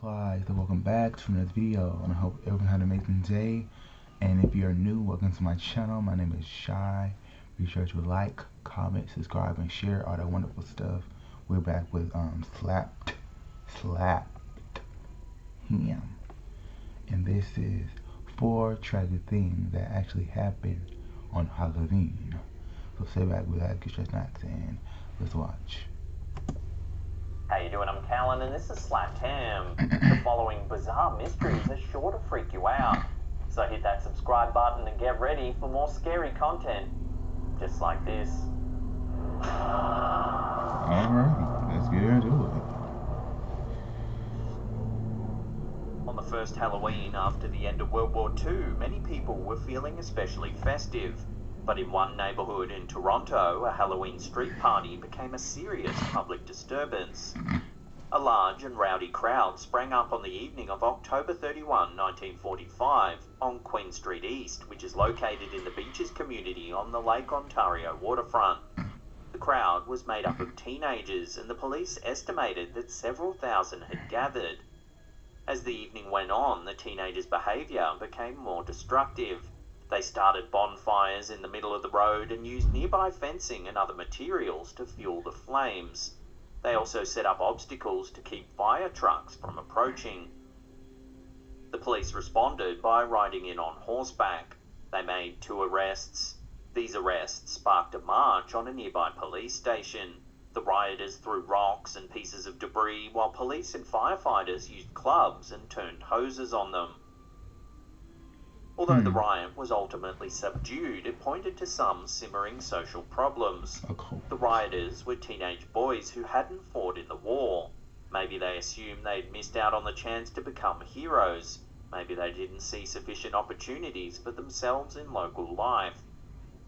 Butterflies, so welcome back to another video, and I hope everyone had an amazing day. And if you're new, welcome to my channel. My name is Shy. Be sure to like, comment, subscribe, and share all that wonderful stuff. We're back with slapped him, and this is 4 tragic things that actually happened on Halloween. So sit back, relax, get your snacks, and let's watch. How you doing? I'm Callan, and this is Slapped Ham. The following bizarre mysteries are sure to freak you out. So hit that subscribe button and get ready for more scary content. Just like this. Alright, let's get into it. On the first Halloween after the end of World War II, many people were feeling especially festive. But in one neighbourhood in Toronto, a Halloween street party became a serious public disturbance. A large and rowdy crowd sprang up on the evening of October 31, 1945, on Queen Street East, which is located in the Beaches community on the Lake Ontario waterfront. The crowd was made up of teenagers, and the police estimated that several thousand had gathered. As the evening went on, the teenagers' behaviour became more destructive. They started bonfires in the middle of the road and used nearby fencing and other materials to fuel the flames. They also set up obstacles to keep fire trucks from approaching. The police responded by riding in on horseback. They made 2 arrests. These arrests sparked a march on a nearby police station. The rioters threw rocks and pieces of debris, while police and firefighters used clubs and turned hoses on them. Although the riot was ultimately subdued, it pointed to some simmering social problems. The rioters were teenage boys who hadn't fought in the war. Maybe they assumed they'd missed out on the chance to become heroes. Maybe they didn't see sufficient opportunities for themselves in local life.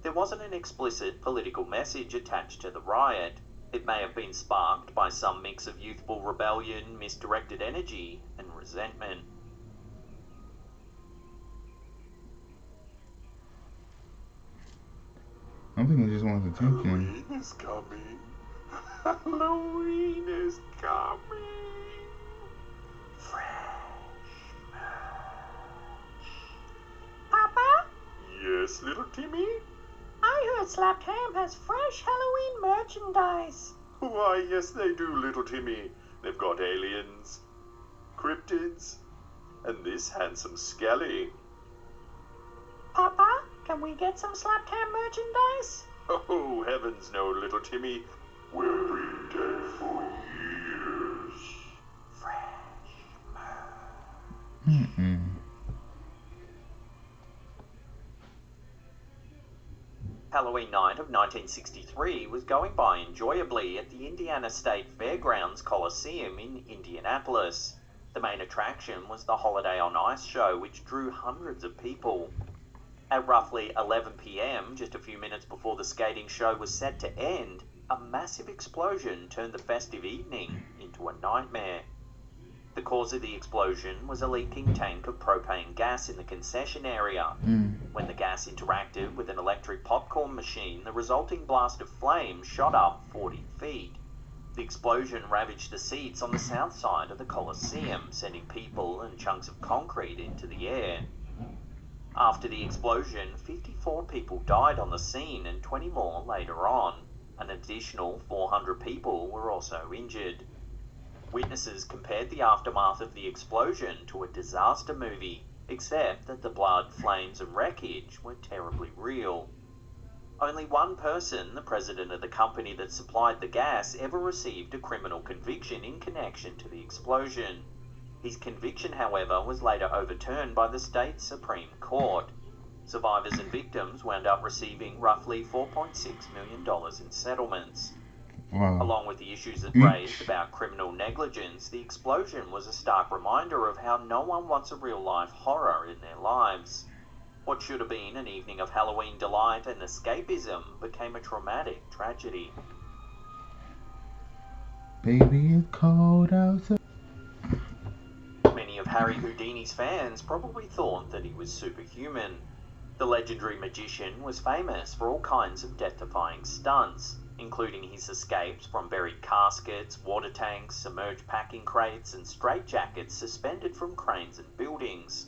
There wasn't an explicit political message attached to the riot. It may have been sparked by some mix of youthful rebellion, misdirected energy, and resentment. I think I just wanted attention. Halloween is coming. Halloween is coming. Fresh merch. Papa? Yes, little Timmy? I heard Slapped Ham has fresh Halloween merchandise. Why, yes, they do, little Timmy. They've got aliens, cryptids, and this handsome skelly. Papa, can we get some Slapped Ham merchandise? Oh, heavens no, little Timmy. We'll be dead for years. Fresh merch. Halloween night of 1963 was going by enjoyably at the Indiana State Fairgrounds Coliseum in Indianapolis. The main attraction was the Holiday on Ice show, which drew hundreds of people. At roughly 11 p.m., just a few minutes before the skating show was set to end, a massive explosion turned the festive evening into a nightmare. The cause of the explosion was a leaking tank of propane gas in the concession area. When the gas interacted with an electric popcorn machine, the resulting blast of flame shot up 40 feet. The explosion ravaged the seats on the south side of the Coliseum, sending people and chunks of concrete into the air. After the explosion, 54 people died on the scene and 20 more later on. An additional 400 people were also injured. Witnesses compared the aftermath of the explosion to a disaster movie, except that the blood, flames, and wreckage were terribly real. Only one person, the president of the company that supplied the gas, ever received a criminal conviction in connection to the explosion. His conviction, however, was later overturned by the state Supreme Court. Survivors and victims wound up receiving roughly $4.6 million in settlements. Wow. Along with the issues it raised about criminal negligence, the explosion was a stark reminder of how no one wants a real-life horror in their lives. What should have been an evening of Halloween delight and escapism became a traumatic tragedy. Baby, it's cold outside. Many of Harry Houdini's fans probably thought that he was superhuman. The legendary magician was famous for all kinds of death-defying stunts, including his escapes from buried caskets, water tanks, submerged packing crates, and straitjackets suspended from cranes and buildings.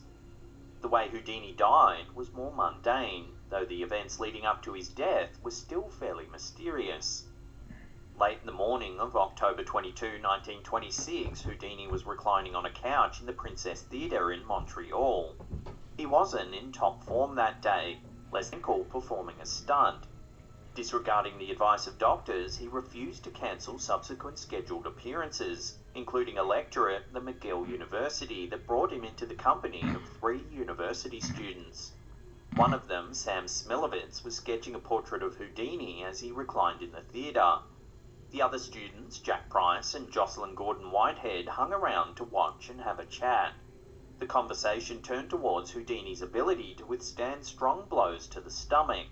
The way Houdini died was more mundane, though the events leading up to his death were still fairly mysterious. Late in the morning of October 22, 1926, Houdini was reclining on a couch in the Princess Theatre in Montreal. He wasn't in top form that day, less than cool performing a stunt. Disregarding the advice of doctors, he refused to cancel subsequent scheduled appearances, including a lecture at the McGill University that brought him into the company of 3 university students. One of them, Sam Smilovitz, was sketching a portrait of Houdini as he reclined in the theatre. The other students, Jack Price and Jocelyn Gordon-Whitehead, hung around to watch and have a chat. The conversation turned towards Houdini's ability to withstand strong blows to the stomach.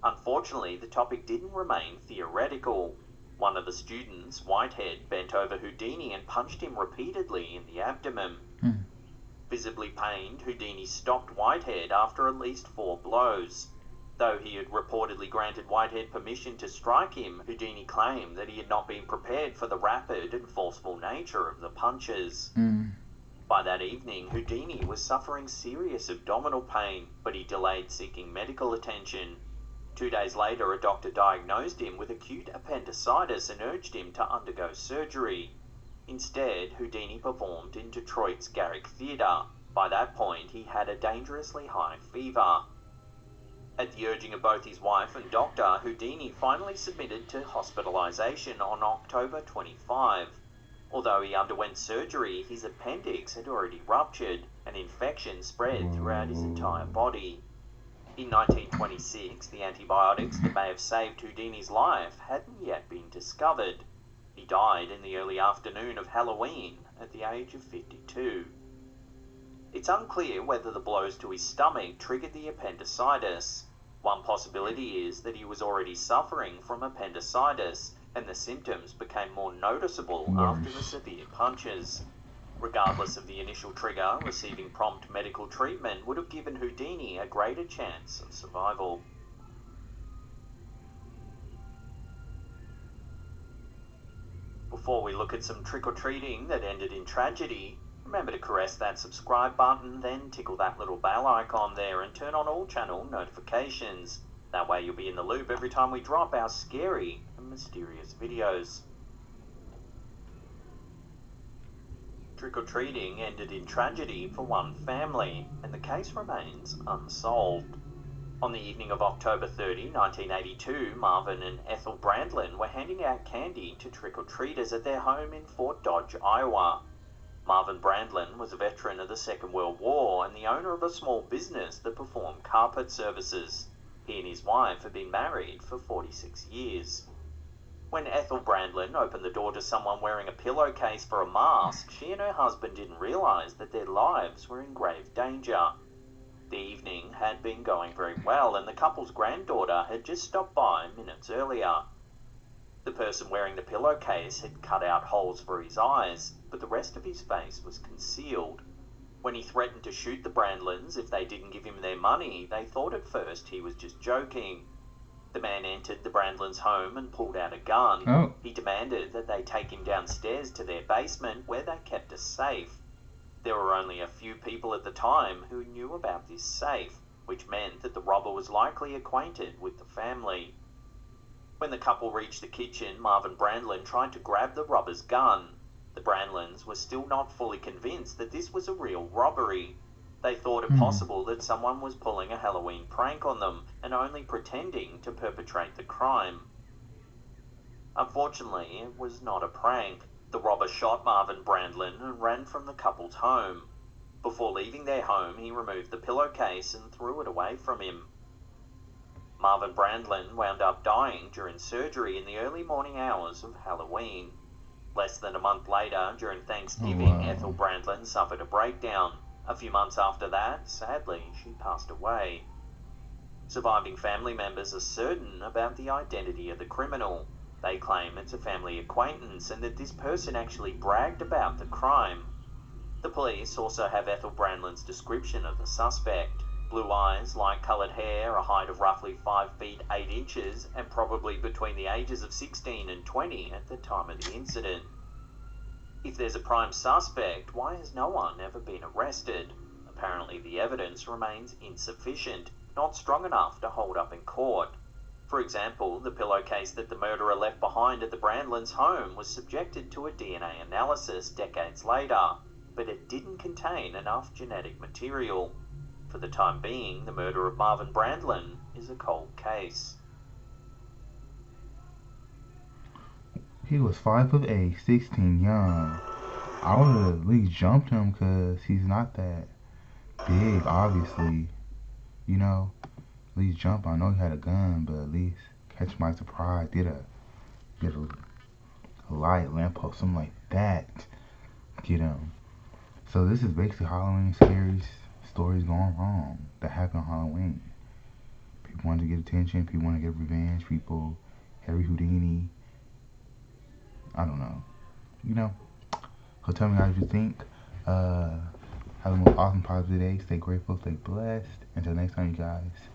Unfortunately, the topic didn't remain theoretical. One of the students, Whitehead, bent over Houdini and punched him repeatedly in the abdomen. Visibly pained, Houdini stopped Whitehead after at least 4 blows. Though he had reportedly granted Whitehead permission to strike him, Houdini claimed that he had not been prepared for the rapid and forceful nature of the punches. By that evening, Houdini was suffering serious abdominal pain, but he delayed seeking medical attention. 2 days later, a doctor diagnosed him with acute appendicitis and urged him to undergo surgery. Instead, Houdini performed in Detroit's Garrick Theatre. By that point, he had a dangerously high fever. At the urging of both his wife and doctor, Houdini finally submitted to hospitalization on October 25. Although he underwent surgery, his appendix had already ruptured, and infection spread throughout his entire body. In 1926, the antibiotics that may have saved Houdini's life hadn't yet been discovered. He died in the early afternoon of Halloween at the age of 52. It's unclear whether the blows to his stomach triggered the appendicitis. One possibility is that he was already suffering from appendicitis, and the symptoms became more noticeable after the severe punches. Regardless of the initial trigger, receiving prompt medical treatment would have given Houdini a greater chance of survival. Before we look at some trick-or-treating that ended in tragedy, remember to caress that subscribe button, then tickle that little bell icon there and turn on all channel notifications. That way you'll be in the loop every time we drop our scary and mysterious videos. Trick-or-treating ended in tragedy for one family, and the case remains unsolved. On the evening of October 30, 1982, Marvin and Ethel Brandlin were handing out candy to trick-or-treaters at their home in Fort Dodge, Iowa. Marvin Brandlin was a veteran of the Second World War and the owner of a small business that performed carpet services. He and his wife had been married for 46 years. When Ethel Brandlin opened the door to someone wearing a pillowcase for a mask, she and her husband didn't realize that their lives were in grave danger. The evening had been going very well, and the couple's granddaughter had just stopped by minutes earlier. The person wearing the pillowcase had cut out holes for his eyes, but the rest of his face was concealed. When he threatened to shoot the Brandlins if they didn't give him their money, they thought at first he was just joking. The man entered the Brandlins' home and pulled out a gun. He demanded that they take him downstairs to their basement where they kept a safe. There were only a few people at the time who knew about this safe, which meant that the robber was likely acquainted with the family. When the couple reached the kitchen, Marvin Brandlin tried to grab the robber's gun. The Brandlins were still not fully convinced that this was a real robbery. They thought it possible that someone was pulling a Halloween prank on them and only pretending to perpetrate the crime. Unfortunately, it was not a prank. The robber shot Marvin Brandlin and ran from the couple's home. Before leaving their home, he removed the pillowcase and threw it away from him. Marvin Brandlin wound up dying during surgery in the early morning hours of Halloween. Less than a month later, during Thanksgiving, Ethel Brandlin suffered a breakdown. A few months after that, sadly, she passed away. Surviving family members are certain about the identity of the criminal. They claim it's a family acquaintance and that this person actually bragged about the crime. The police also have Ethel Brandlin's description of the suspect. Blue eyes, light-coloured hair, a height of roughly 5 feet 8 inches, and probably between the ages of 16 and 20 at the time of the incident. If there's a prime suspect, why has no one ever been arrested? Apparently the evidence remains insufficient, not strong enough to hold up in court. For example, the pillowcase that the murderer left behind at the Brandlins' home was subjected to a DNA analysis decades later, but it didn't contain enough genetic material. For the time being, the murder of Marvin Brandlin is a cold case. He was 5'8", 16, young. I would have at least jumped him because he's not that big, obviously. You know, at least jump. I know he had a gun, but at least catch my surprise. Get a light, lamppost, something like that. Get him. So this is basically Halloween scary stories going wrong that happen on Halloween. People want to get attention. People want to get revenge. People, Harry Houdini. I don't know. You know. So tell me how you think. Have the most awesome positive day. Stay grateful. Stay blessed. Until next time, you guys.